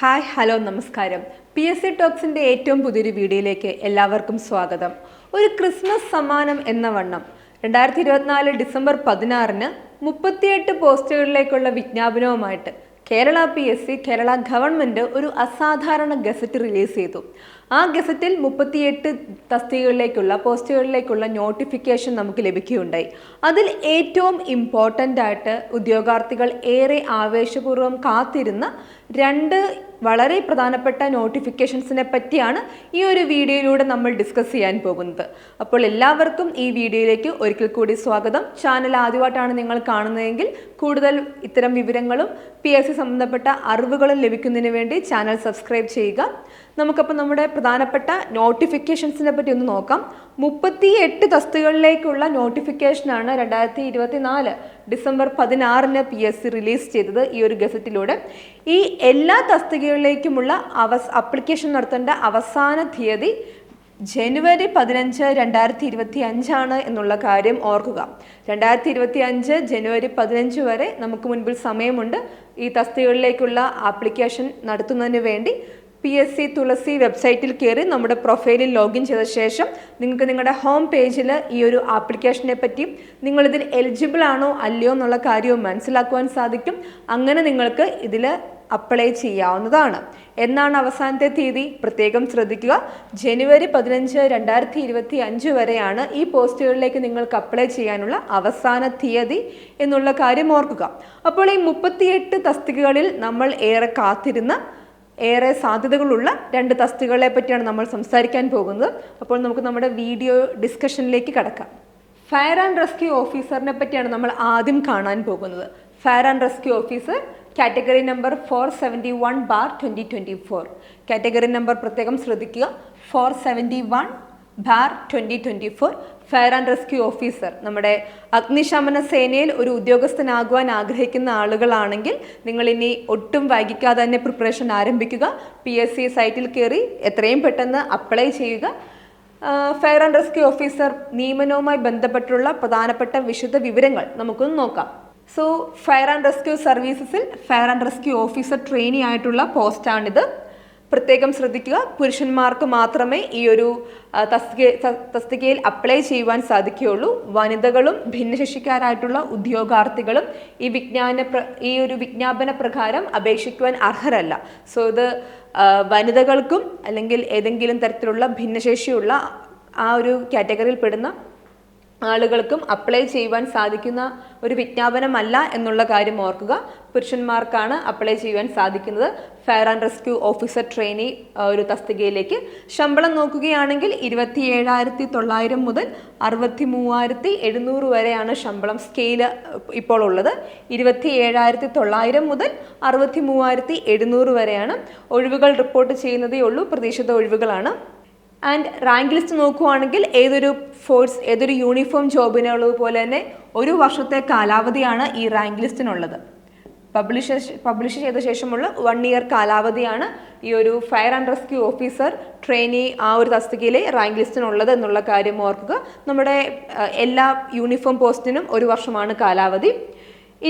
Hi hello നമസ്കാരം. PSC ടോക്സിൻ്റെ ഏറ്റവും പുതിയൊരു വീഡിയോയിലേക്ക് എല്ലാവർക്കും സ്വാഗതം. ഒരു ക്രിസ്മസ് സമ്മാനം എന്ന വണ്ണം 2024 ഡിസംബർ 16-ന് 38 പോസ്റ്റുകളിലേക്കുള്ള വിജ്ഞാപനവുമായിട്ട് കേരള PSC കേരള ഗവൺമെൻറ് ഒരു അസാധാരണ ഗസറ്റ് റിലീസ് ചെയ്തു. ആ ഗസറ്റിൽ 38 തസ്തികകളിലേക്കുള്ള പോസ്റ്റുകളിലേക്കുള്ള നോട്ടിഫിക്കേഷൻ നമുക്ക് ലഭിക്കുകയുണ്ടായി. അതിൽ ഏറ്റവും ഇമ്പോർട്ടൻ്റ് ആയിട്ട് ഉദ്യോഗാർത്ഥികൾ ഏറെ ആവേശപൂർവ്വം കാത്തിരുന്ന രണ്ട് വളരെ പ്രധാനപ്പെട്ട നോട്ടിഫിക്കേഷൻസിനെ പറ്റിയാണ് ഈ ഒരു വീഡിയോയിലൂടെ നമ്മൾ ഡിസ്കസ് ചെയ്യാൻ പോകുന്നത്. അപ്പോൾ എല്ലാവർക്കും ഈ വീഡിയോയിലേക്ക് ഒരിക്കൽ കൂടി സ്വാഗതം. ചാനൽ ആദ്യമായിട്ടാണ് നിങ്ങൾ കാണുന്നതെങ്കിൽ കൂടുതൽ ഇത്തരം വിവരങ്ങളും PSC സംബന്ധപ്പെട്ട അറിവുകളും ലഭിക്കുന്നതിന് വേണ്ടി ചാനൽ സബ്സ്ക്രൈബ് ചെയ്യുക. നമുക്കപ്പോൾ നമ്മുടെ പ്രധാനപ്പെട്ട നോട്ടിഫിക്കേഷൻസിനെ പറ്റി ഒന്ന് നോക്കാം. 38 തസ്തികകളിലേക്കുള്ള നോട്ടിഫിക്കേഷനാണ് 2024 ഡിസംബർ 16-ന് PSC റിലീസ് ചെയ്തത് ഈ ഒരു ഗസറ്റിലൂടെ. ഈ എല്ലാ തസ്തികകളിലേക്കുമുള്ള അപ്ലിക്കേഷൻ നടത്തേണ്ട അവസാന തീയതി ജനുവരി 15, 2025 എന്നുള്ള കാര്യം ഓർക്കുക. 2025 ജനുവരി 15 വരെ നമുക്ക് മുൻപിൽ സമയമുണ്ട് ഈ തസ്തികകളിലേക്കുള്ള ആപ്ലിക്കേഷൻ നടത്തുന്നതിന് വേണ്ടി. PSC തുളസി വെബ്സൈറ്റിൽ കയറി നമ്മുടെ പ്രൊഫൈലിൽ ലോഗിൻ ചെയ്ത ശേഷം നിങ്ങൾക്ക് നിങ്ങളുടെ ഹോം പേജിൽ ഈ ഒരു ആപ്ലിക്കേഷനെ പറ്റിയും നിങ്ങളിതിൽ എലിജിബിൾ ആണോ അല്ലയോ എന്നുള്ള കാര്യവും മനസ്സിലാക്കുവാൻ സാധിക്കും. അങ്ങനെ നിങ്ങൾക്ക് ഇതിൽ അപ്ലൈ ചെയ്യാവുന്നതാണ്. എന്നാണ് അവസാനത്തെ തീയതി? പ്രത്യേകം ശ്രദ്ധിക്കുക. ജനുവരി 15, 2025 വരെയാണ് ഈ പോസ്റ്റുകളിലേക്ക് നിങ്ങൾക്ക് അപ്ലൈ ചെയ്യാനുള്ള അവസാന തീയതി എന്നുള്ള കാര്യം ഓർക്കുക. അപ്പോൾ ഈ 38 തസ്തികകളിൽ നമ്മൾ ഏറെ കാത്തിരുന്ന ഏറെ സാധ്യതകളുള്ള രണ്ട് തസ്തികകളെ പറ്റിയാണ് നമ്മൾ സംസാരിക്കാൻ പോകുന്നത്. അപ്പോൾ നമുക്ക് നമ്മുടെ വീഡിയോ ഡിസ്കഷനിലേക്ക് കടക്കാം. ഫയർ ആൻഡ് റെസ്ക്യൂ ഓഫീസറിനെ പറ്റിയാണ് നമ്മൾ ആദ്യം കാണാൻ പോകുന്നത്. Fire and rescue officer category number 471/2024. Category number പ്രത്യേകം ശ്രദ്ധിക്കുക. 471/2024 ഫയർ ആൻഡ് റെസ്ക്യൂ ഓഫീസർ. നമ്മുടെ അഗ്നിശമന സേനയിൽ ഒരു ഉദ്യോഗസ്ഥനാകുവാൻ ആഗ്രഹിക്കുന്ന ആളുകളാണെങ്കിൽ നിങ്ങൾ ഇനി ഒട്ടും വൈകിക്കാതെ തന്നെ പ്രിപ്പറേഷൻ ആരംഭിക്കുക. PSC സൈറ്റിൽ കയറി എത്രയും പെട്ടെന്ന് അപ്ലൈ ചെയ്യുക. ഫയർ ആൻഡ് റെസ്ക്യൂ ഓഫീസർ നിയമനവുമായി ബന്ധപ്പെട്ടുള്ള പ്രധാനപ്പെട്ട വിശദ വിവരങ്ങൾ നമുക്കൊന്ന് നോക്കാം. സോ ഫയർ ആൻഡ് റെസ്ക്യൂ സർവീസസിൽ fire and rescue officer trainee ആയിട്ടുള്ള പോസ്റ്റാണിത്. പ്രത്യേകം ശ്രദ്ധിക്കുക, പുരുഷന്മാർക്ക് മാത്രമേ ഈ ഒരു തസ്തികയിൽ അപ്ലൈ ചെയ്യുവാൻ സാധിക്കുകയുള്ളൂ. വനിതകളും ഭിന്നശേഷിക്കാരായിട്ടുള്ള ഉദ്യോഗാർത്ഥികളും ഈ ഒരു വിജ്ഞാപന പ്രകാരം അപേക്ഷിക്കുവാൻ അർഹരല്ല. സോ ഇത് വനിതകൾക്കും അല്ലെങ്കിൽ ഏതെങ്കിലും തരത്തിലുള്ള ഭിന്നശേഷിയുള്ള ആ ഒരു കാറ്റഗറിയിൽ പെടുന്ന ആളുകൾക്കും അപ്ലൈ ചെയ്യുവാൻ സാധിക്കുന്ന ഒരു വിജ്ഞാപനമല്ല എന്നുള്ള കാര്യം ഓർക്കുക. പുരുഷന്മാർക്കാണ് അപ്ലൈ ചെയ്യുവാൻ സാധിക്കുന്നത് fire and rescue officer trainee ഒരു തസ്തികയിലേക്ക്. ശമ്പളം നോക്കുകയാണെങ്കിൽ 27,900 മുതൽ 63,700 വരെയാണ് ശമ്പളം സ്കെയില് ഇപ്പോൾ ഉള്ളത്. 27,900 മുതൽ 63,700 വരെയാണ്. ഒഴിവുകൾ റിപ്പോർട്ട് ചെയ്യുന്നതേ ഉള്ളൂ, പ്രതീക്ഷിത ഒഴിവുകളാണ്. ആൻഡ് റാങ്ക് ലിസ്റ്റ് നോക്കുകയാണെങ്കിൽ ഏതൊരു യൂണിഫോം ജോബിനുള്ളത് പോലെ തന്നെ 1 വർഷത്തെ കാലാവധിയാണ് ഈ റാങ്ക് ലിസ്റ്റിനുള്ളത്. പബ്ലിഷ് ചെയ്ത ശേഷമുള്ള 1 ഇയർ കാലാവധിയാണ് ഈ ഒരു fire and rescue officer trainee ആ ഒരു തസ്തികയിലെ റാങ്ക് ലിസ്റ്റിനുള്ളത് എന്നുള്ള കാര്യം ഓർക്കുക. നമ്മുടെ എല്ലാ യൂണിഫോം പോസ്റ്റിനും 1 വർഷമാണ് കാലാവധി.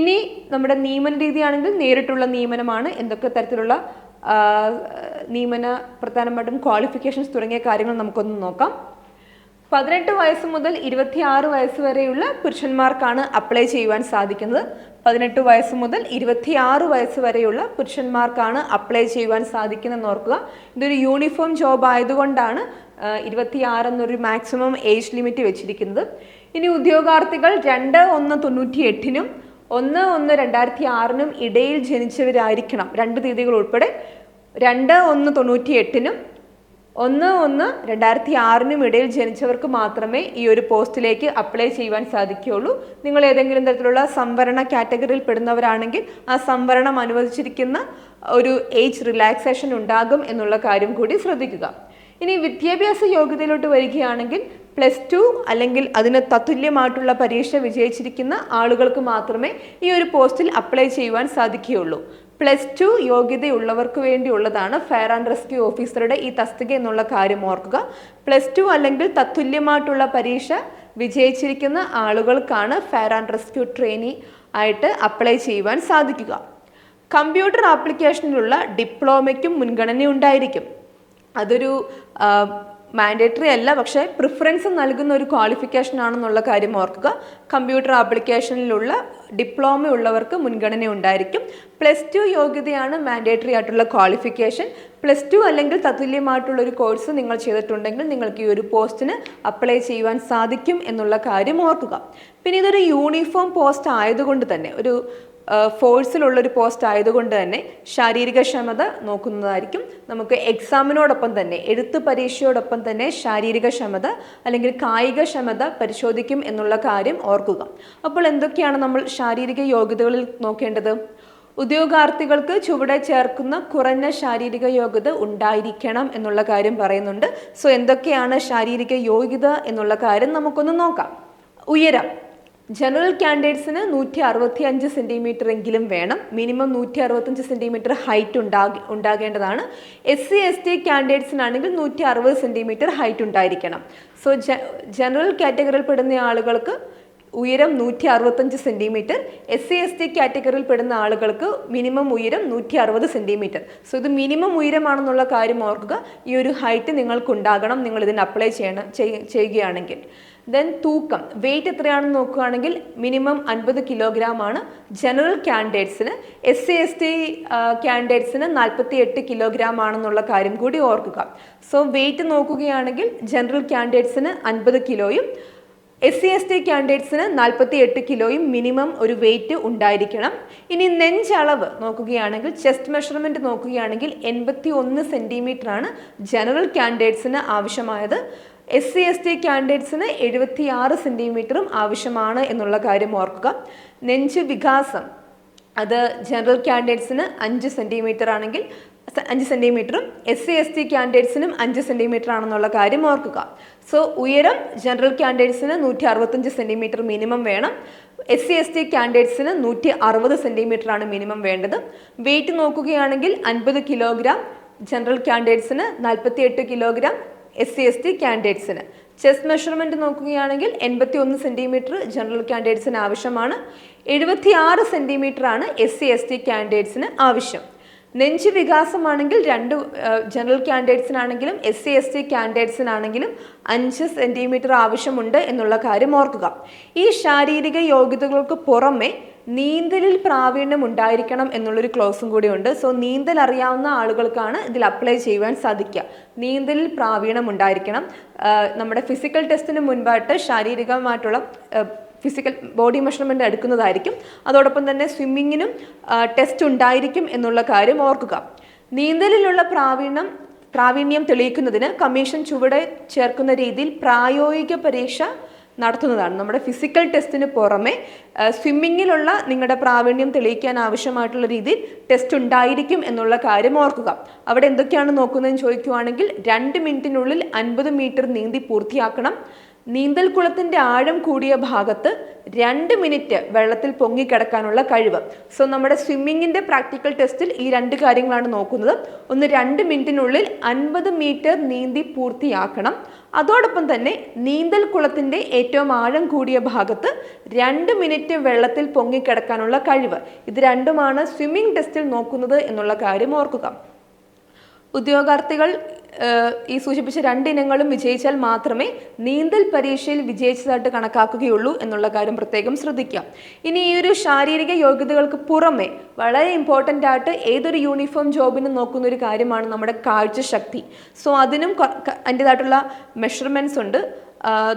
ഇനി നമ്മുടെ നിയമന രീതിയാണെങ്കിൽ നേരിട്ടുള്ള നിയമനമാണ്. എന്തൊക്കെ തരത്തിലുള്ള നിയമന പ്രധാനമായിട്ടും ക്വാളിഫിക്കേഷൻസ് തുടങ്ങിയ കാര്യങ്ങൾ നമുക്കൊന്ന് നോക്കാം. 18 വയസ്സ് മുതൽ 26 വയസ്സ് വരെയുള്ള പുരുഷന്മാർക്കാണ് അപ്ലൈ ചെയ്യുവാൻ സാധിക്കുന്നത്. 18 വയസ്സ് മുതൽ 26 വയസ്സ് വരെയുള്ള പുരുഷന്മാർക്കാണ് അപ്ലൈ ചെയ്യുവാൻ സാധിക്കുന്നതെന്ന് ഓർക്കുക. ഇതൊരു യൂണിഫോം ജോബ് ആയതുകൊണ്ടാണ് 26 എന്നൊരു മാക്സിമം ഏജ് ലിമിറ്റ് വെച്ചിരിക്കുന്നത്. ഇനി ഉദ്യോഗാർത്ഥികൾ 2/1/98-നും 1/1/2006-നും ഇടയിൽ ജനിച്ചവരായിരിക്കണം. 2 തീയതികൾ ഉൾപ്പെടെ 2/1/98-നും 1/1/2006-നും ഇടയിൽ ജനിച്ചവർക്ക് മാത്രമേ ഈ ഒരു പോസ്റ്റിലേക്ക് അപ്ലൈ ചെയ്യുവാൻ സാധിക്കുകയുള്ളൂ. നിങ്ങൾ ഏതെങ്കിലും തരത്തിലുള്ള സംവരണ കാറ്റഗറിയിൽ പെടുന്നവരാണെങ്കിൽ ആ സംവരണം അനുവദിച്ചിരിക്കുന്ന ഒരു ഏജ് റിലാക്സേഷൻ ഉണ്ടാകും എന്നുള്ള കാര്യം കൂടി ശ്രദ്ധിക്കുക. ഇനി വിദ്യാഭ്യാസ യോഗ്യതയിലോട്ട് വരികയാണെങ്കിൽ +2 അല്ലെങ്കിൽ അതിന് തത്തുല്യമായിട്ടുള്ള പരീക്ഷ വിജയിച്ചിരിക്കുന്ന ആളുകൾക്ക് മാത്രമേ ഈ ഒരു പോസ്റ്റിൽ അപ്ലൈ ചെയ്യുവാൻ സാധിക്കുകയുള്ളൂ. +2 യോഗ്യതയുള്ളവർക്ക് വേണ്ടിയുള്ളതാണ് ഫയർ ആൻഡ് റെസ്ക്യൂ ഓഫീസറുടെ ഈ തസ്തിക എന്നുള്ള കാര്യം ഓർക്കുക. +2 അല്ലെങ്കിൽ തത്തുല്യമായിട്ടുള്ള പരീക്ഷ വിജയിച്ചിരിക്കുന്ന ആളുകൾക്കാണ് ഫയർ ആൻഡ് റെസ്ക്യൂ ട്രെയിനി ആയിട്ട് അപ്ലൈ ചെയ്യുവാൻ സാധിക്കുക. കമ്പ്യൂട്ടർ ആപ്ലിക്കേഷനിലുള്ള ഡിപ്ലോമയ്ക്കും മുൻഗണന ഉണ്ടായിരിക്കും. അതൊരു മാൻഡേറ്ററി അല്ല, പക്ഷേ പ്രിഫറൻസ് നൽകുന്ന ഒരു ക്വാളിഫിക്കേഷൻ ആണെന്നുള്ള കാര്യം ഓർക്കുക. കമ്പ്യൂട്ടർ ആപ്ലിക്കേഷനിലുള്ള ഡിപ്ലോമ ഉള്ളവർക്ക് മുൻഗണന ഉണ്ടായിരിക്കും. +2 യോഗ്യതയാണ് മാൻഡേറ്ററി ആയിട്ടുള്ള ക്വാളിഫിക്കേഷൻ. +2 അല്ലെങ്കിൽ തത്തുല്യമായിട്ടുള്ള ഒരു കോഴ്സ് നിങ്ങൾ ചെയ്തിട്ടുണ്ടെങ്കിൽ നിങ്ങൾക്ക് ഈ ഒരു പോസ്റ്റിന് അപ്ലൈ ചെയ്യുവാൻ സാധിക്കും എന്നുള്ള കാര്യം ഓർക്കുക. പിന്നെ ഇതൊരു യൂണിഫോം പോസ്റ്റ് ആയതുകൊണ്ട് തന്നെ, ഒരു ഫോഴ്സിലുള്ളൊരു പോസ്റ്റ് ആയതുകൊണ്ട് തന്നെ ശാരീരിക ക്ഷമത നോക്കുന്നതായിരിക്കും. നമുക്ക് എക്സാമിനോടൊപ്പം തന്നെ, എഴുത്ത് പരീക്ഷയോടൊപ്പം തന്നെ ശാരീരിക ക്ഷമത അല്ലെങ്കിൽ കായിക ക്ഷമത പരിശോധിക്കും എന്നുള്ള കാര്യം ഓർക്കുക. അപ്പോൾ എന്തൊക്കെയാണ് നമ്മൾ ശാരീരിക യോഗ്യതകളിൽ നോക്കേണ്ടത്? ഉദ്യോഗാർത്ഥികൾക്ക് ചുവടെ ചേർക്കുന്ന കുറഞ്ഞ ശാരീരിക യോഗ്യത ഉണ്ടായിരിക്കണം എന്നുള്ള കാര്യം പറയുന്നുണ്ട്. സോ എന്തൊക്കെയാണ് ശാരീരിക യോഗ്യത എന്നുള്ള കാര്യം നമുക്കൊന്ന് നോക്കാം. ഉയരം. ജനറൽ കാൻഡിഡേറ്റ്സിന് 165 സെൻറ്റിമീറ്റർ എങ്കിലും വേണം. മിനിമം 165 സെൻറ്റിമീറ്റർ ഹൈറ്റ് ഉണ്ടാകേണ്ടതാണ്. SC/ST കാൻഡിഡേറ്റ്സിനാണെങ്കിൽ 160 സെൻറ്റിമീറ്റർ ഹൈറ്റ് ഉണ്ടായിരിക്കണം. സോ ജനറൽ കാറ്റഗറിയിൽ പെടുന്ന ആളുകൾക്ക് ഉയരം 165 സെൻറ്റിമീറ്റർ, SC/ST കാറ്റഗറിയിൽ പെടുന്ന ആളുകൾക്ക് മിനിമം ഉയരം 160 സെൻറ്റിമീറ്റർ. സോ ഇത് മിനിമം ഉയരമാണെന്നുള്ള കാര്യം ഓർക്കുക. ഈ ഒരു ഹൈറ്റ് നിങ്ങൾക്കുണ്ടാകണം നിങ്ങൾ ഇതിന് അപ്ലൈ ചെയ്യുകയാണെങ്കിൽ. ദെൻ തൂക്കം, വെയിറ്റ് എത്രയാണെന്ന് നോക്കുകയാണെങ്കിൽ മിനിമം 50 കിലോഗ്രാം ആണ് ജനറൽ കാൻഡിഡേറ്റ്സിന്. SC/ST കാൻഡിഡേറ്റ്സിന് 48 കിലോഗ്രാം ആണെന്നുള്ള കാര്യം കൂടി ഓർക്കുക. സോ വെയിറ്റ് നോക്കുകയാണെങ്കിൽ ജനറൽ കാൻഡിഡേറ്റ്സിന് 50 കിലോയും SC/ST കാൻഡിഡേറ്റ്സിന് 48 കിലോയും മിനിമം ഒരു വെയിറ്റ് ഉണ്ടായിരിക്കണം. ഇനി നെഞ്ചളവ് നോക്കുകയാണെങ്കിൽ, ചെസ്റ്റ് മെഷർമെൻറ്റ് നോക്കുകയാണെങ്കിൽ 81 സെൻറ്റിമീറ്റർ ആണ് ജനറൽ കാൻഡിഡേറ്റ്സിന് ആവശ്യമായത്. SC/ST കാൻഡിഡേറ്റ്സിന് 76 സെൻറ്റിമീറ്ററും ആവശ്യമാണ് എന്നുള്ള കാര്യം ഓർക്കുക. നെഞ്ച് വികാസം, അത് ജനറൽ കാൻഡിഡേറ്റ്സിന് 5 സെൻറ്റിമീറ്റർ ആണെങ്കിൽ 5 സെൻറ്റിമീറ്ററും SC/ST കാൻഡിഡേറ്റ്സിനും 5 സെൻറ്റിമീറ്റർ ആണെന്നുള്ള കാര്യം ഓർക്കുക. സോ ഉയരം ജനറൽ കാൻഡിഡേറ്റ്സിന് 165 സെൻറ്റിമീറ്റർ മിനിമം വേണം. SC/ST കാൻഡിഡേറ്റ്സിന് 160 സെൻറ്റിമീറ്റർ ആണ് മിനിമം വേണ്ടത്. വെയിറ്റ് നോക്കുകയാണെങ്കിൽ 50 കിലോഗ്രാം ജനറൽ കാൻഡിഡേറ്റ്സിന്, 48 കിലോഗ്രാം SC/ST കാൻഡിഡേറ്റ്സിന്. ചെസ്റ്റ് മെഷർമെൻറ്റ് നോക്കുകയാണെങ്കിൽ 81 സെൻറ്റിമീറ്റർ ജനറൽ കാൻഡിഡേറ്റ്സിന് ആവശ്യമാണ്. 76 സെൻറ്റിമീറ്റർ ആണ് SC/ST കാൻഡിഡേറ്റ്സിന് ആവശ്യം. നെഞ്ച് വികാസമാണെങ്കിൽ ജനറൽ കാൻഡിഡേറ്റ്സിനാണെങ്കിലും SC/ST കാൻഡിഡേറ്റ്സിനാണെങ്കിലും 5 സെൻറ്റിമീറ്റർ ആവശ്യമുണ്ട് എന്നുള്ള കാര്യം ഓർക്കുക. ഈ ശാരീരിക യോഗ്യതകൾക്ക് പുറമെ നീന്തലിൽ പ്രാവീണ്യം ഉണ്ടായിരിക്കണം എന്നുള്ളൊരു ക്ലോസും കൂടി ഉണ്ട്. സോ നീന്തൽ അറിയാവുന്ന ആളുകൾക്കാണ് ഇതിൽ അപ്ലൈ ചെയ്യുവാൻ സാധിക്കുക. നീന്തലിൽ പ്രാവീണ്യം ഉണ്ടായിരിക്കണം. നമ്മുടെ ഫിസിക്കൽ ടെസ്റ്റിന് മുൻപായിട്ട് ശാരീരികമായിട്ടുള്ള ഫിസിക്കൽ ബോഡി മെഷർമെൻറ്റ് എടുക്കുന്നതായിരിക്കും. അതോടൊപ്പം തന്നെ സ്വിമ്മിങ്ങിനും ടെസ്റ്റ് ഉണ്ടായിരിക്കും എന്നുള്ള കാര്യം ഓർക്കുക. നീന്തലിലുള്ള പ്രാവീണ്യം തെളിയിക്കുന്നതിന് കമ്മീഷൻ ചുവടെ ചേർക്കുന്ന രീതിയിൽ പ്രായോഗിക പരീക്ഷ നടത്തുന്നതാണ്. നമ്മുടെ ഫിസിക്കൽ ടെസ്റ്റിന് പുറമെ സ്വിമ്മിങ്ങിലുള്ള നിങ്ങളുടെ പ്രാവീണ്യം തെളിയിക്കാൻ ആവശ്യമായിട്ടുള്ള രീതിയിൽ ടെസ്റ്റ് ഉണ്ടായിരിക്കും എന്നുള്ള കാര്യം ഓർക്കുക. അവിടെ എന്തൊക്കെയാണ് നോക്കുന്നതെന്ന് ചോദിക്കുകയാണെങ്കിൽ 2 മിനിറ്റിനുള്ളിൽ 50 മീറ്റർ നീന്തി പൂർത്തിയാക്കണം. നീന്തൽ കുളത്തിൻ്റെ ആഴം കൂടിയ ഭാഗത്ത് 2 മിനിറ്റ് വെള്ളത്തിൽ പൊങ്ങിക്കിടക്കാനുള്ള കഴിവ്. സോ നമ്മുടെ സ്വിമ്മിങ്ങിൻ്റെ പ്രാക്ടിക്കൽ ടെസ്റ്റിൽ ഈ 2 കാര്യങ്ങളാണ് നോക്കുന്നത്. ഒന്ന്, 2 മിനിറ്റിനുള്ളിൽ 50 മീറ്റർ നീന്തി പൂർത്തിയാക്കണം. അതോടൊപ്പം തന്നെ നീന്തൽ കുളത്തിൻ്റെ ഏറ്റവും ആഴം കൂടിയ ഭാഗത്ത് 2 മിനിറ്റ് വെള്ളത്തിൽ പൊങ്ങിക്കിടക്കാനുള്ള കഴിവ്. ഇത് രണ്ടുമാണ് സ്വിമ്മിംഗ് ടെസ്റ്റിൽ നോക്കുന്നത് എന്നുള്ള കാര്യം ഓർക്കുക. ഉദ്യോഗാർത്ഥികൾ ഈ സൂചിപ്പിച്ച 2 ഇനങ്ങളും വിജയിച്ചാൽ മാത്രമേ നീന്തൽ പരീക്ഷയിൽ വിജയിച്ചതായിട്ട് കണക്കാക്കുകയുള്ളൂ എന്നുള്ള കാര്യം പ്രത്യേകം ശ്രദ്ധിക്കുക. ഇനി ഈ ഒരു ശാരീരിക യോഗ്യതകൾക്ക് പുറമെ വളരെ ഇമ്പോർട്ടൻ്റ് ആയിട്ട് ഏതൊരു യൂണിഫോം ജോബിനും നോക്കുന്ന ഒരു കാര്യമാണ് നമ്മുടെ കാഴ്ചശക്തി. സോ അതിനും അതിൻ്റെതായിട്ടുള്ള മെഷർമെൻറ്റ്സ് ഉണ്ട്.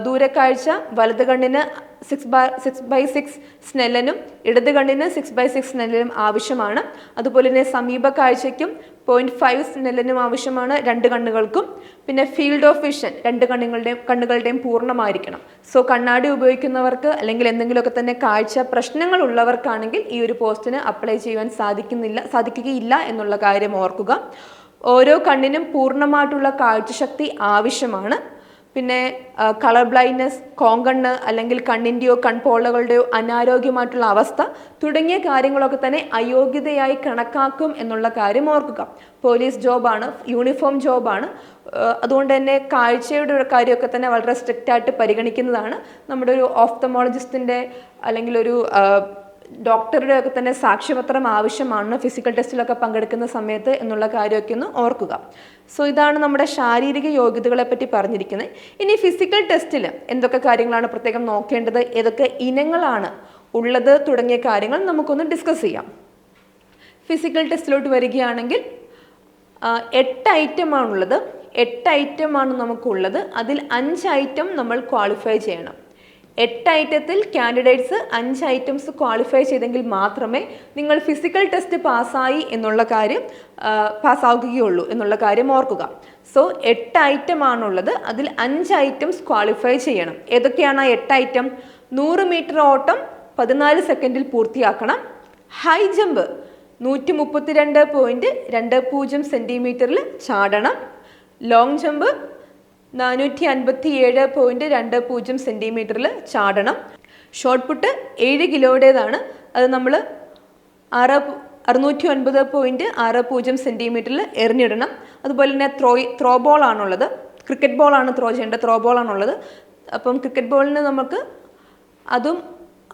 ദൂരക്കാഴ്ച വലത് കണ്ണിന് 6/6 സ്നെല്ലനും ഇടത് കണ്ണിന് 6/6 സ്നെല്ലനും ആവശ്യമാണ്. അതുപോലെ തന്നെ സമീപ കാഴ്ചയ്ക്കും 0.5 സ്നെല്ലനും ആവശ്യമാണ് 2 കണ്ണുകൾക്കും. പിന്നെ ഫീൽഡ് ഓഫ് വിഷൻ 2 കണ്ണുകളുടെയും പൂർണ്ണമായിരിക്കണം. സോ കണ്ണാടി ഉപയോഗിക്കുന്നവർക്ക് അല്ലെങ്കിൽ എന്തെങ്കിലുമൊക്കെ തന്നെ കാഴ്ച പ്രശ്നങ്ങൾ ഉള്ളവർക്കാണെങ്കിൽ ഈ ഒരു പോസ്റ്റിന് അപ്ലൈ ചെയ്യുവാൻ സാധിക്കുകയില്ല എന്നുള്ള കാര്യം ഓർക്കുക. ഓരോ കണ്ണിനും പൂർണ്ണമായിട്ടുള്ള കാഴ്ചശക്തി ആവശ്യമാണ്. പിന്നെ കളർ ബ്ലൈൻഡ്നെസ്, കോങ്കണ്ണ് അല്ലെങ്കിൽ കണ്ണിൻ്റെയോ കൺപോളകളുടെയോ അനാരോഗ്യമായിട്ടുള്ള അവസ്ഥ തുടങ്ങിയ കാര്യങ്ങളൊക്കെ തന്നെ അയോഗ്യതയായി കണക്കാക്കും എന്നുള്ള കാര്യം ഓർക്കുക. പോലീസ് ജോബാണ്, യൂണിഫോം ജോബാണ്. അതുകൊണ്ട് തന്നെ കാഴ്ചയുടെ കാര്യമൊക്കെ തന്നെ വളരെ സ്ട്രിക്റ്റ് ആയിട്ട് പരിഗണിക്കുന്നതാണ്. നമ്മുടെ ഒരു ഓഫ്തമോളജിസ്റ്റിൻ്റെ അല്ലെങ്കിൽ ഒരു ഡോക്ടറുടെ ഒക്കെ തന്നെ സാക്ഷ്യപത്രം ആവശ്യമാണ് ഫിസിക്കൽ ടെസ്റ്റിലൊക്കെ പങ്കെടുക്കുന്ന സമയത്ത് എന്നുള്ള കാര്യമൊക്കെ ഒന്ന് ഓർക്കുക. സോ ഇതാണ് നമ്മുടെ ശാരീരിക യോഗ്യതകളെ പറ്റി പറഞ്ഞിരിക്കുന്നത്. ഇനി ഫിസിക്കൽ ടെസ്റ്റിൽ എന്തൊക്കെ കാര്യങ്ങളാണ് പ്രത്യേകം നോക്കേണ്ടത്, ഏതൊക്കെ ഇനങ്ങളാണ് ഉള്ളത് തുടങ്ങിയ കാര്യങ്ങൾ നമുക്കൊന്ന് ഡിസ്കസ് ചെയ്യാം. ഫിസിക്കൽ ടെസ്റ്റിലോട്ട് വരികയാണെങ്കിൽ 8 ഐറ്റമാണുള്ളത്. 8 ഐറ്റമാണ് നമുക്കുള്ളത്. അതിൽ 5 ഐറ്റം നമ്മൾ ക്വാളിഫൈ ചെയ്യണം. 8 ഐറ്റത്തിൽ കാൻഡിഡേറ്റ്സ് 5 ഐറ്റംസ് ക്വാളിഫൈ ചെയ്തെങ്കിൽ മാത്രമേ നിങ്ങൾ ഫിസിക്കൽ ടെസ്റ്റ് പാസ്സാവുകയുള്ളൂ എന്നുള്ള കാര്യം ഓർക്കുക. സോ 8 ഐറ്റമാണുള്ളത്. അതിൽ 5 ഐറ്റംസ് ക്വാളിഫൈ ചെയ്യണം. ഏതൊക്കെയാണ് ആ 8 ഐറ്റം? 100 മീറ്റർ ഓട്ടം 14 സെക്കൻഡിൽ പൂർത്തിയാക്കണം. ഹൈ ജമ്പ് 132.20 സെൻറ്റിമീറ്ററിൽ ചാടണം. ലോങ് ജമ്പ് 457.20 സെൻറ്റിമീറ്ററിൽ ചാടണം. ഷോട്ട് പുട്ട് 7 കിലോയുടേതാണ്. അത് നമ്മൾ 609.60 സെൻറ്റിമീറ്ററിൽ എറിഞ്ഞിടണം. അതുപോലെ തന്നെ ത്രോ ബോൾ ആണുള്ളത്. ക്രിക്കറ്റ് ബോളാണ് ത്രോ ചെയ്യേണ്ടത്. ത്രോ ബോൾ ആണുള്ളത്. അപ്പം ക്രിക്കറ്റ് ബോളിന് നമുക്ക് അതും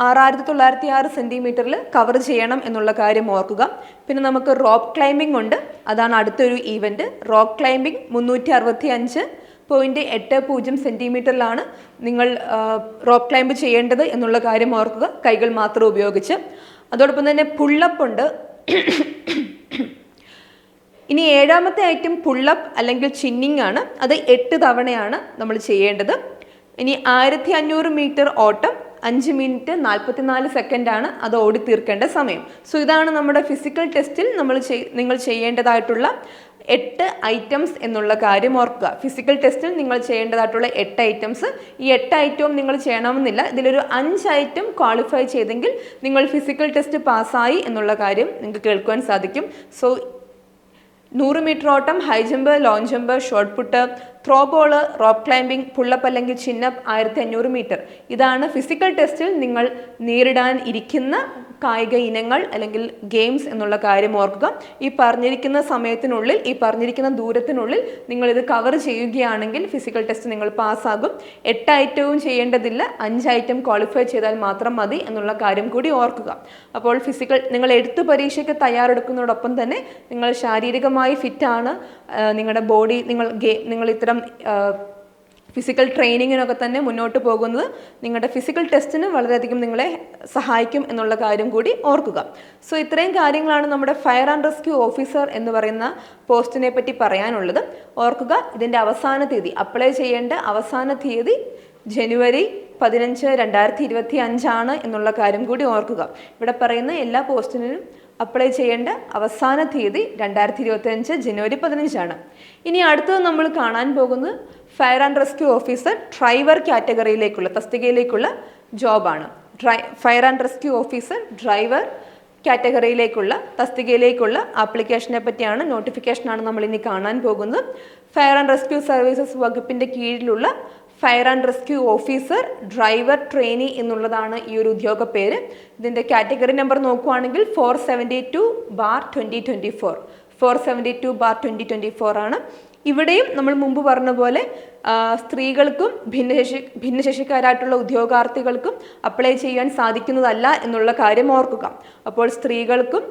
6906 സെൻറ്റിമീറ്ററിൽ കവർ ചെയ്യണം എന്നുള്ള കാര്യം ഓർക്കുക. പിന്നെ നമുക്ക് റോപ്പ് ക്ലൈമ്പിംഗ് ഉണ്ട്. അതാണ് അടുത്തൊരു ഈവൻറ്റ്. റോപ്പ് ക്ലൈമ്പിംഗ് 365.80 സെൻറ്റിമീറ്ററിലാണ് നിങ്ങൾ റോപ്പ് ക്ലൈംബ് ചെയ്യേണ്ടത് എന്നുള്ള കാര്യം ഓർക്കുക, കൈകൾ മാത്രം ഉപയോഗിച്ച്. അതോടൊപ്പം തന്നെ പുള്ളപ്പ് ഉണ്ട്. ഇനി 7ാമത്തെ ഐറ്റം പുള്ളപ്പ് അല്ലെങ്കിൽ ചിന്നിങ് ആണ്. അത് 8 തവണയാണ് നമ്മൾ ചെയ്യേണ്ടത്. ഇനി 1500 മീറ്റർ ഓട്ടം 5 മിനിറ്റ് 44 സെക്കൻഡാണ് അത് ഓടി തീർക്കേണ്ട സമയം. സോ ഇതാണ് നമ്മുടെ ഫിസിക്കൽ ടെസ്റ്റിൽ നിങ്ങൾ ചെയ്യേണ്ടതായിട്ടുള്ള 8 ഐറ്റംസ് എന്നുള്ള കാര്യം ഓർക്കുക. ഫിസിക്കൽ ടെസ്റ്റിൽ നിങ്ങൾ ചെയ്യേണ്ടതായിട്ടുള്ള 8 ഐറ്റംസ്. ഈ 8 ഐറ്റവും നിങ്ങൾ ചെയ്യണമെന്നില്ല. ഇതിലൊരു 5 ഐറ്റം ക്വാളിഫൈ ചെയ്തെങ്കിൽ നിങ്ങൾ ഫിസിക്കൽ ടെസ്റ്റ് പാസ്സായി എന്നുള്ള കാര്യം നിങ്ങൾക്ക് കേൾക്കുവാൻ സാധിക്കും. സോ 100 മീറ്റർ ഓട്ടം, high jump, long jump, shot put, throw ball, rope climbing, pullup അല്ലെങ്കിൽ ചിന്നപ്പ് 1500 മീറ്റർ. ഇതാണ് ഫിസിക്കൽ ടെസ്റ്റിൽ നിങ്ങൾ നേരിടാൻ ഇരിക്കുന്ന കായിക ഇനങ്ങൾ അല്ലെങ്കിൽ ഗെയിംസ് എന്നുള്ള കാര്യം ഓർക്കുക. ഈ പറഞ്ഞിരിക്കുന്ന സമയത്തിനുള്ളിൽ, ഈ പറഞ്ഞിരിക്കുന്ന ദൂരത്തിനുള്ളിൽ നിങ്ങളിത് കവർ ചെയ്യുകയാണെങ്കിൽ ഫിസിക്കൽ ടെസ്റ്റ് നിങ്ങൾ പാസ്സാകും. 8 ഐറ്റവും ചെയ്യേണ്ടതില്ല. 5 ഐറ്റം ക്വാളിഫൈ ചെയ്താൽ മാത്രം മതി എന്നുള്ള കാര്യം കൂടി ഓർക്കുക. അപ്പോൾ നിങ്ങൾ എഴുത്തു പരീക്ഷയ്ക്ക് തയ്യാറെടുക്കുന്നതോടൊപ്പം തന്നെ നിങ്ങൾ ശാരീരികമായി ഫിറ്റാണ്, നിങ്ങളുടെ ബോഡി, നിങ്ങൾ ഇത്തരം ഫിസിക്കൽ ട്രെയിനിങ്ങിനൊക്കെ തന്നെ മുന്നോട്ട് പോകുന്നത് നിങ്ങളുടെ ഫിസിക്കൽ ടെസ്റ്റിന് വളരെയധികം നിങ്ങളെ സഹായിക്കും എന്നുള്ള കാര്യം കൂടി ഓർക്കുക. സോ ഇത്രയും കാര്യങ്ങളാണ് നമ്മുടെ ഫയർ ആൻഡ് റെസ്ക്യൂ ഓഫീസർ എന്ന് പറയുന്ന പോസ്റ്റിനെ പറ്റി പറയാനുള്ളത്. ഓർക്കുക, ഇതിൻ്റെ അവസാന തീയതി, അപ്ലൈ ചെയ്യേണ്ട അവസാന തീയതി ജനുവരി 15, 2025 എന്നുള്ള കാര്യം കൂടി ഓർക്കുക. ഇവിടെ പറയുന്ന എല്ലാ പോസ്റ്റിനും അപ്ലൈ ചെയ്യേണ്ട അവസാന തീയതി 2025 ജനുവരി 15. ഇനി അടുത്തത് നമ്മൾ കാണാൻ പോകുന്നത് fire and rescue officer driver കാറ്റഗറിയിലേക്കുള്ള തസ്തികയിലേക്കുള്ള ജോബാണ്. Fire and rescue officer driver കാറ്റഗറിയിലേക്കുള്ള തസ്തികയിലേക്കുള്ള ആപ്ലിക്കേഷനെ പറ്റിയാണ്, നോട്ടിഫിക്കേഷനാണ് നമ്മൾ ഇനി കാണാൻ പോകുന്നത്. ഫയർ ആൻഡ് റെസ്ക്യൂ സർവീസസ് വകുപ്പിൻ്റെ കീഴിലുള്ള fire and rescue officer driver trainee എന്നുള്ളതാണ് ഈ ഒരു ഉദ്യോഗ പേര്. ഇതിൻ്റെ കാറ്റഗറി നമ്പർ നോക്കുകയാണെങ്കിൽ 472/2024 472/2024 ആണ്. ഇവിടെയും നമ്മൾ മുമ്പ് പറഞ്ഞ പോലെ സ്ത്രീകൾക്കും ഭിന്നശേഷിക്കാരായിട്ടുള്ള ഉദ്യോഗാർത്ഥികൾക്കും അപ്ലൈ ചെയ്യാൻ സാധിക്കുന്നതല്ല എന്നുള്ള കാര്യം ഓർക്കുക. അപ്പോൾ സ്ത്രീകൾക്കും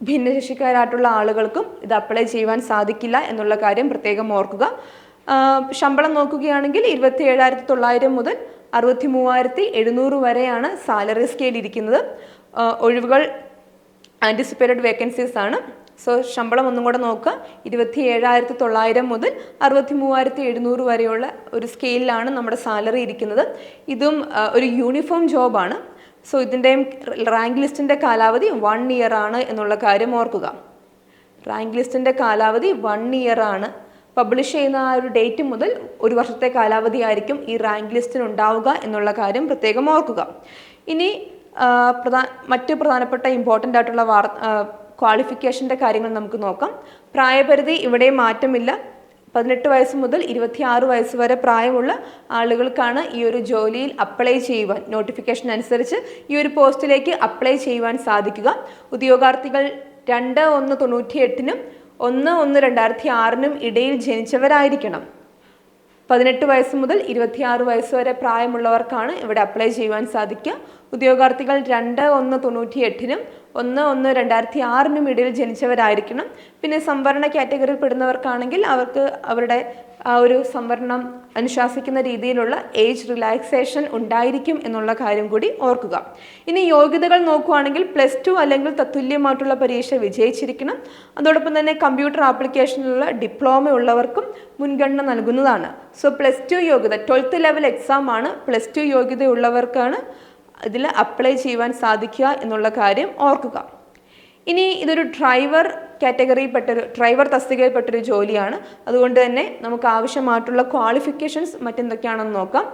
ഭിന്നശേഷിക്കാരായിട്ടുള്ള ആളുകൾക്കും ഇത് അപ്ലൈ ചെയ്യുവാൻ സാധിക്കില്ല എന്നുള്ള കാര്യം പ്രത്യേകം ഓർക്കുക. ശമ്പളം നോക്കുകയാണെങ്കിൽ 27,900 മുതൽ 63,700 വരെയാണ് സാലറി സ്കെയിൽ ഇരിക്കുന്നത്. ഒഴിവുകൾ ആൻറ്റിസിപ്പേറ്റഡ് വേക്കൻസീസ് ആണ്. സോ ശമ്പളം ഒന്നും കൂടെ നോക്കുക, 27,900 മുതൽ 63,700 വരെയുള്ള ഒരു സ്കെയിലാണ് നമ്മുടെ സാലറി ഇരിക്കുന്നത്. ഇതും ഒരു യൂണിഫോം ജോബാണ്. സോ ഇതിൻ്റെയും റാങ്ക് ലിസ്റ്റിൻ്റെ കാലാവധി 1 ഇയർ ആണ് എന്നുള്ള കാര്യം ഓർക്കുക. റാങ്ക് ലിസ്റ്റിൻ്റെ കാലാവധി 1 ഇയർ ആണ്. പബ്ലിഷ് ചെയ്യുന്ന ആ ഒരു ഡേറ്റ് മുതൽ 1 വർഷത്തെ കാലാവധി ആയിരിക്കും ഈ റാങ്ക് ലിസ്റ്റിന് ഉണ്ടാവുക എന്നുള്ള കാര്യം പ്രത്യേകം ഓർക്കുക. ഇനി മറ്റ് പ്രധാനപ്പെട്ട ഇമ്പോർട്ടൻ്റ് ആയിട്ടുള്ള ക്വാളിഫിക്കേഷൻ്റെ കാര്യങ്ങൾ നമുക്ക് നോക്കാം. പ്രായപരിധി ഇവിടെ മാറ്റമില്ല. 18 വയസ്സ് മുതൽ 26 വയസ്സ് വരെ പ്രായമുള്ള ആളുകൾക്കാണ് ഈ ഒരു ജോലിയിൽ അപ്ലൈ ചെയ്യുവാൻ, നോട്ടിഫിക്കേഷൻ അനുസരിച്ച് ഈ ഒരു പോസ്റ്റിലേക്ക് അപ്ലൈ ചെയ്യുവാൻ സാധിക്കുക. ഉദ്യോഗാർത്ഥികൾ 2/1/98 1/1/2006 ഇടയിൽ ജനിച്ചവരായിരിക്കണം. 18 വയസ്സ് മുതൽ 26 വയസ്സ് വരെ പ്രായമുള്ളവർക്കാണ് ഇവിടെ അപ്ലൈ ചെയ്യുവാൻ സാധിക്കുക. ഉദ്യോഗാർത്ഥികൾ 2/1/98-നും 1/1/2006-നും ഇടയിൽ ജനിച്ചവരായിരിക്കണം. പിന്നെ സംവരണ കാറ്റഗറിയിൽ പെടുന്നവർക്കാണെങ്കിൽ അവർക്ക് അവരുടെ ആ ഒരു സംവരണം അനുശാസിക്കുന്ന രീതിയിലുള്ള ഏജ് റിലാക്സേഷൻ ഉണ്ടായിരിക്കും എന്നുള്ള കാര്യം കൂടി ഓർക്കുക. ഇനി യോഗ്യതകൾ നോക്കുകയാണെങ്കിൽ +2 അല്ലെങ്കിൽ തത്തുല്യമായിട്ടുള്ള പരീക്ഷ വിജയിച്ചിരിക്കണം. അതോടൊപ്പം തന്നെ കമ്പ്യൂട്ടർ ആപ്ലിക്കേഷനിലുള്ള ഡിപ്ലോമ ഉള്ളവർക്കും മുൻഗണന നൽകുന്നതാണ്. സോ +2 യോഗ്യത 12th ലെവൽ എക്സാം ആണ്. +2 യോഗ്യതയുള്ളവർക്കാണ് ഇതിൽ അപ്ലൈ ചെയ്യുവാൻ സാധിക്കുക എന്നുള്ള കാര്യം ഓർക്കുക. ഇനി ഇതൊരു ഡ്രൈവർ ഡ്രൈവർ തസ്തികയിൽപ്പെട്ടൊരു ജോലിയാണ്. അതുകൊണ്ട് തന്നെ നമുക്ക് ആവശ്യമായിട്ടുള്ള ക്വാളിഫിക്കേഷൻസ് മറ്റെന്തൊക്കെയാണെന്ന് നോക്കാം.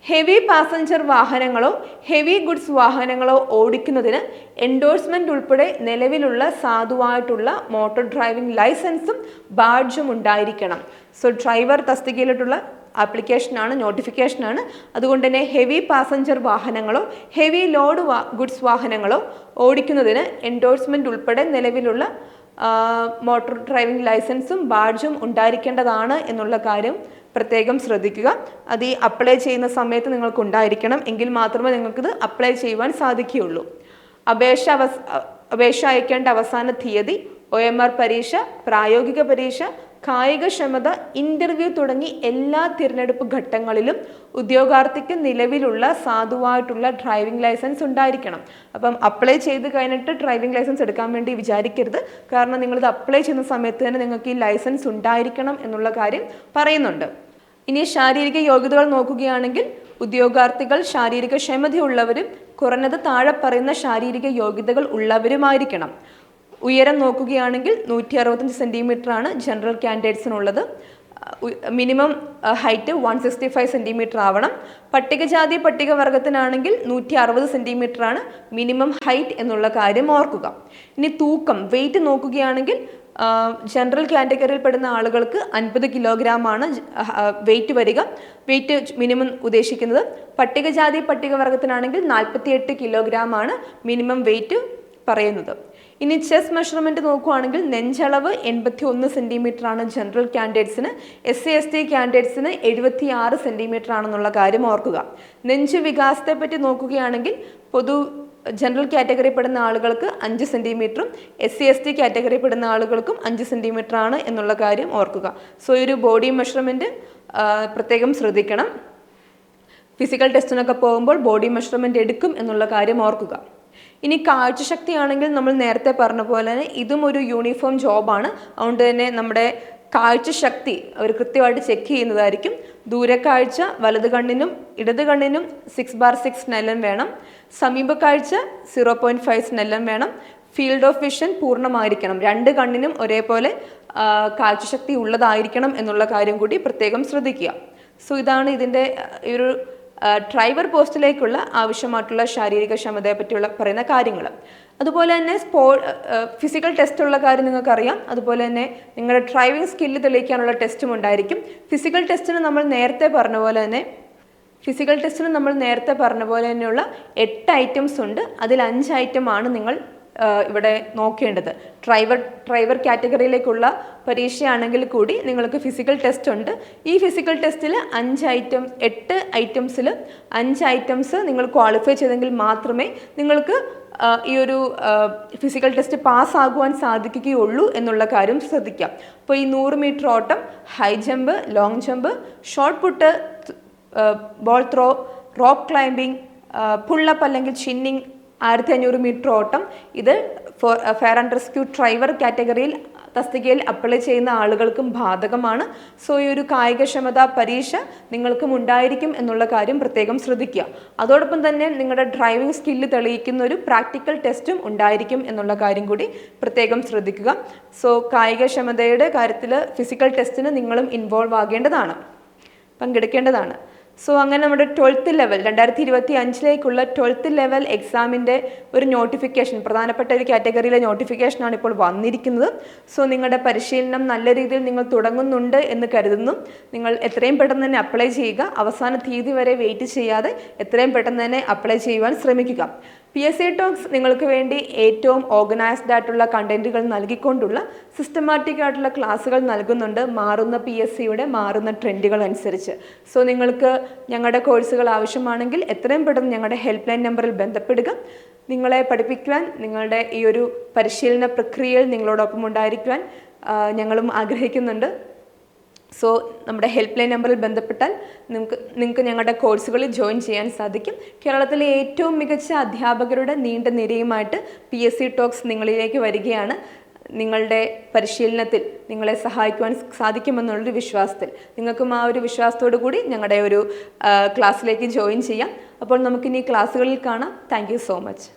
ഹെവി പാസഞ്ചർ വാഹനങ്ങളോ ഹെവി ഗുഡ്സ് വാഹനങ്ങളോ ഓടിക്കുന്നതിന് എൻഡോഴ്സ്മെന്റ് ഉൾപ്പെടെ നിലവിലുള്ള സാധുവായിട്ടുള്ള മോട്ടോർ ഡ്രൈവിംഗ് ലൈസൻസും ബാഡ്ജും ഉണ്ടായിരിക്കണം. സോ ഡ്രൈവർ തസ്തികയിലോട്ടുള്ള ആപ്ലിക്കേഷനാണ്, നോട്ടിഫിക്കേഷനാണ്. അതുകൊണ്ട് തന്നെ ഹെവി പാസഞ്ചർ വാഹനങ്ങളോ ഹെവി ലോഡ് ഗുഡ്സ് വാഹനങ്ങളോ ഓടിക്കുന്നതിന് എൻഡോഴ്സ്മെന്റ് ഉൾപ്പെടെ നിലവിലുള്ള മോട്ടോർ ഡ്രൈവിംഗ് ലൈസൻസും ബാഡ്ജും ഉണ്ടായിരിക്കേണ്ടതാണ് എന്നുള്ള കാര്യം പ്രത്യേകം ശ്രദ്ധിക്കുക. അത് ഈ അപ്ലൈ ചെയ്യുന്ന സമയത്ത് നിങ്ങൾക്ക് ഉണ്ടായിരിക്കണം. എങ്കിൽ മാത്രമേ നിങ്ങൾക്കിത് അപ്ലൈ ചെയ്യുവാൻ സാധിക്കുകയുള്ളൂ. അപേക്ഷ അയക്കേണ്ട അവസാന തീയതി, OMR പരീക്ഷ, പ്രായോഗിക പരീക്ഷ, കായികക്ഷമത, ഇൻ്റർവ്യൂ തുടങ്ങി എല്ലാ തിരഞ്ഞെടുപ്പ് ഘട്ടങ്ങളിലും ഉദ്യോഗാർത്ഥിക്ക് നിലവിലുള്ള സാധുവായിട്ടുള്ള ഡ്രൈവിംഗ് ലൈസൻസ് ഉണ്ടായിരിക്കണം. അപ്പം അപ്ലൈ ചെയ്ത് കഴിഞ്ഞിട്ട് ഡ്രൈവിംഗ് ലൈസൻസ് എടുക്കാൻ വേണ്ടി വിചാരിക്കരുത്. കാരണം നിങ്ങളിത് അപ്ലൈ ചെയ്യുന്ന സമയത്ത് തന്നെ നിങ്ങൾക്ക് ഈ ലൈസൻസ് ഉണ്ടായിരിക്കണം എന്നുള്ള കാര്യം പറയുന്നുണ്ട്. ഇനി ശാരീരിക യോഗ്യതകൾ നോക്കുകയാണെങ്കിൽ ഉദ്യോഗാർത്ഥികൾ ശാരീരിക ക്ഷമതയുള്ളവരും കുറഞ്ഞത് താഴെ പറയുന്ന ശാരീരിക യോഗ്യതകൾ ഉള്ളവരുമായിരിക്കണം. ഉയരം നോക്കുകയാണെങ്കിൽ 165 സെൻറ്റിമീറ്ററാണ് ജനറൽ കാൻഡിഡേറ്റ്സിനുള്ളത്. മിനിമം ഹൈറ്റ് 165 സെൻറ്റിമീറ്റർ ആവണം. പട്ടികജാതി പട്ടികവർഗത്തിനാണെങ്കിൽ 160 സെൻറ്റിമീറ്ററാണ് മിനിമം ഹൈറ്റ് എന്നുള്ള കാര്യം ഓർക്കുക. ഇനി തൂക്കം, വെയിറ്റ് നോക്കുകയാണെങ്കിൽ ജനറൽ കാറ്റഗറിയിൽ പെടുന്ന ആളുകൾക്ക് 50 കിലോഗ്രാമാണ് വെയിറ്റ് വരിക. വെയിറ്റ് മിനിമം ഉദ്ദേശിക്കുന്നത്. പട്ടികജാതി പട്ടികവർഗത്തിനാണെങ്കിൽ 48 കിലോഗ്രാമാണ് മിനിമം വെയിറ്റ് പറയുന്നത്. ഇനി ചെസ്റ്റ് മെഷർമെൻറ്റ് നോക്കുകയാണെങ്കിൽ നെഞ്ചളവ് 81 സെൻറ്റിമീറ്റർ ആണ് ജനറൽ കാൻഡിഡേറ്റ്സിന്. SC/ST കാൻഡിഡേറ്റ്സിന് 76 സെൻറ്റിമീറ്റർ ആണെന്നുള്ള കാര്യം ഓർക്കുക. നെഞ്ച് വികാസത്തെ പറ്റി നോക്കുകയാണെങ്കിൽ ജനറൽ കാറ്റഗറി പെടുന്ന ആളുകൾക്ക് 5 സെൻറ്റിമീറ്ററും SC/ST കാറ്റഗറി പെടുന്ന ആളുകൾക്കും 5 സെൻറ്റിമീറ്റർ ആണ് എന്നുള്ള കാര്യം ഓർക്കുക. സോ ഈ ഒരു ബോഡി മെഷർമെൻറ്റ് പ്രത്യേകം ശ്രദ്ധിക്കണം. ഫിസിക്കൽ ടെസ്റ്റിനൊക്കെ പോകുമ്പോൾ ബോഡി മെഷർമെൻറ്റ് എടുക്കും എന്നുള്ള കാര്യം ഓർക്കുക. ഇനി കാഴ്ചശക്തിയാണെങ്കിൽ നമ്മൾ നേരത്തെ പറഞ്ഞ പോലെ തന്നെ ഇതും ഒരു യൂണിഫോം ജോബാണ്. അതുകൊണ്ട് തന്നെ നമ്മുടെ കാഴ്ചശക്തി അവർ കൃത്യമായിട്ട് ചെക്ക് ചെയ്യുന്നതായിരിക്കും. ദൂരക്കാഴ്ച വലത് കണ്ണിനും ഇടത് കണ്ണിനും 6/6 സ്നെല്ലൻ വേണം. സമീപക്കാഴ്ച 0.5 സ്നെല്ലൻ വേണം. ഫീൽഡ് ഓഫ് വിഷൻ പൂർണ്ണമായിരിക്കണം. 2 കണ്ണിനും ഒരേപോലെ കാഴ്ചശക്തി ഉള്ളതായിരിക്കണം എന്നുള്ള കാര്യം കൂടി പ്രത്യേകം ശ്രദ്ധിക്കുക. സോ ഇതാണ് ഇതിൻ്റെ ഒരു ഡ്രൈവർ പോസ്റ്റിലേക്കുള്ള ആവശ്യമായിട്ടുള്ള ശാരീരിക ക്ഷമതയെ പറ്റിയുള്ള പറയുന്ന കാര്യങ്ങൾ. അതുപോലെ തന്നെ ഫിസിക്കൽ ടെസ്റ്റുള്ള കാര്യം നിങ്ങൾക്കറിയാം. അതുപോലെ തന്നെ നിങ്ങളുടെ ഡ്രൈവിംഗ് സ്കില്ല് തെളിയിക്കാനുള്ള ടെസ്റ്റും ഉണ്ടായിരിക്കും. ഫിസിക്കൽ ടെസ്റ്റിന് നമ്മൾ നേരത്തെ പറഞ്ഞ പോലെ തന്നെയുള്ള 8 ഐറ്റംസ് ഉണ്ട്. അതിൽ 5 ഐറ്റമാണ് നിങ്ങൾ ഇവിടെ നോക്കേണ്ടത്. ഡ്രൈവർ കാറ്റഗറിയിലേക്കുള്ള പരീക്ഷയാണെങ്കിൽ കൂടി നിങ്ങൾക്ക് ഫിസിക്കൽ ടെസ്റ്റ് ഉണ്ട്. ഈ ഫിസിക്കൽ ടെസ്റ്റിൽ 8 ഐറ്റംസിൽ 5 ഐറ്റംസ് നിങ്ങൾ ക്വാളിഫൈ ചെയ്തെങ്കിൽ മാത്രമേ നിങ്ങൾക്ക് ഈ ഒരു ഫിസിക്കൽ ടെസ്റ്റ് പാസ്സാകുവാൻ സാധിക്കുകയുള്ളൂ എന്നുള്ള കാര്യം ശ്രദ്ധിക്കാം. അപ്പോൾ ഈ 100 മീറ്റർ ഓട്ടം, high jump, long jump, shot put, ball throw, rope climbing, pullup അല്ലെങ്കിൽ ചിന്നിങ്, 1500 മീറ്റർ ഓട്ടം, ഇത് ഫയർ ആൻഡ് റെസ്ക്യൂ ഡ്രൈവർ കാറ്റഗറിയിൽ തസ്തികയിൽ അപ്ലൈ ചെയ്യുന്ന ആളുകൾക്കും ബാധകമാണ്. സോ ഈ ഒരു കായികക്ഷമതാ പരീക്ഷ നിങ്ങൾക്കും ഉണ്ടായിരിക്കും എന്നുള്ള കാര്യം പ്രത്യേകം ശ്രദ്ധിക്കുക. അതോടൊപ്പം തന്നെ നിങ്ങളുടെ ഡ്രൈവിംഗ് സ്കില്ല് തെളിയിക്കുന്ന ഒരു പ്രാക്ടിക്കൽ ടെസ്റ്റും ഉണ്ടായിരിക്കും എന്നുള്ള കാര്യം കൂടി പ്രത്യേകം ശ്രദ്ധിക്കുക. സോ കായികക്ഷമതയുടെ കാര്യത്തിൽ ഫിസിക്കൽ ടെസ്റ്റിന് നിങ്ങളും ഇൻവോൾവ് ആകേണ്ടതാണ്, പങ്കെടുക്കേണ്ടതാണ്. സോ അങ്ങനെ നമ്മുടെ 12th ലെവൽ 2025 12th ലെവൽ എക്സാമിൻ്റെ ഒരു നോട്ടിഫിക്കേഷൻ, പ്രധാനപ്പെട്ട ഒരു കാറ്റഗറിയിലെ നോട്ടിഫിക്കേഷനാണ് ഇപ്പോൾ വന്നിരിക്കുന്നത്. സോ നിങ്ങളുടെ പരിശീലനം നല്ല രീതിയിൽ നിങ്ങൾ തുടങ്ങുന്നുണ്ട് എന്ന് കരുതുന്നു. നിങ്ങൾ എത്രയും പെട്ടെന്ന് തന്നെ അപ്ലൈ ചെയ്യുക. അവസാന തീയതി വരെ വെയിറ്റ് ചെയ്യാതെ എത്രയും പെട്ടെന്ന് തന്നെ അപ്ലൈ ചെയ്യുവാൻ ശ്രമിക്കുക. PSC ടോക്സ് നിങ്ങൾക്ക് വേണ്ടി ഏറ്റവും ഓർഗനൈസ്ഡ് ആയിട്ടുള്ള കണ്ടന്റുകൾ നൽകിക്കൊണ്ടുള്ള സിസ്റ്റമാറ്റിക് ആയിട്ടുള്ള ക്ലാസ്സുകൾ നൽകുന്നുണ്ട്, മാറുന്ന PSCയുടെ മാറുന്ന ട്രെൻഡുകൾ അനുസരിച്ച്. സോ നിങ്ങൾക്ക് ഞങ്ങളുടെ കോഴ്സുകൾ ആവശ്യമാണെങ്കിൽ എത്രയും പെട്ടെന്ന് ഞങ്ങളുടെ ഹെൽപ്പ് ലൈൻ നമ്പറിൽ ബന്ധപ്പെടുക. നിങ്ങളെ പഠിപ്പിക്കുവാൻ, നിങ്ങളുടെ ഈ ഒരു പരിശീലന പ്രക്രിയയിൽ നിങ്ങളോടൊപ്പം ഉണ്ടായിരിക്കുവാൻ ഞങ്ങളും ആഗ്രഹിക്കുന്നുണ്ട്. സോ നമ്മുടെ ഹെൽപ്പ് ലൈൻ നമ്പറിൽ ബന്ധപ്പെട്ടാൽ നിങ്ങൾക്ക് ഞങ്ങളുടെ കോഴ്സുകളിൽ ജോയിൻ ചെയ്യാൻ സാധിക്കും. കേരളത്തിലെ ഏറ്റവും മികച്ച അധ്യാപകരുടെ നീണ്ട നിരയുമായിട്ട് PSC ടോക്സ് നിങ്ങളിലേക്ക് വരികയാണ്. നിങ്ങളുടെ പരിശീലനത്തിൽ നിങ്ങളെ സഹായിക്കുവാൻ സാധിക്കുമെന്നുള്ളൊരു വിശ്വാസത്തിൽ, നിങ്ങൾക്കും ആ ഒരു വിശ്വാസത്തോടു കൂടി ഞങ്ങളുടെ ഒരു ക്ലാസ്സിലേക്ക് ജോയിൻ ചെയ്യാം. അപ്പോൾ നമുക്കിനി ക്ലാസ്സുകളിൽ കാണാം. Thank you so much.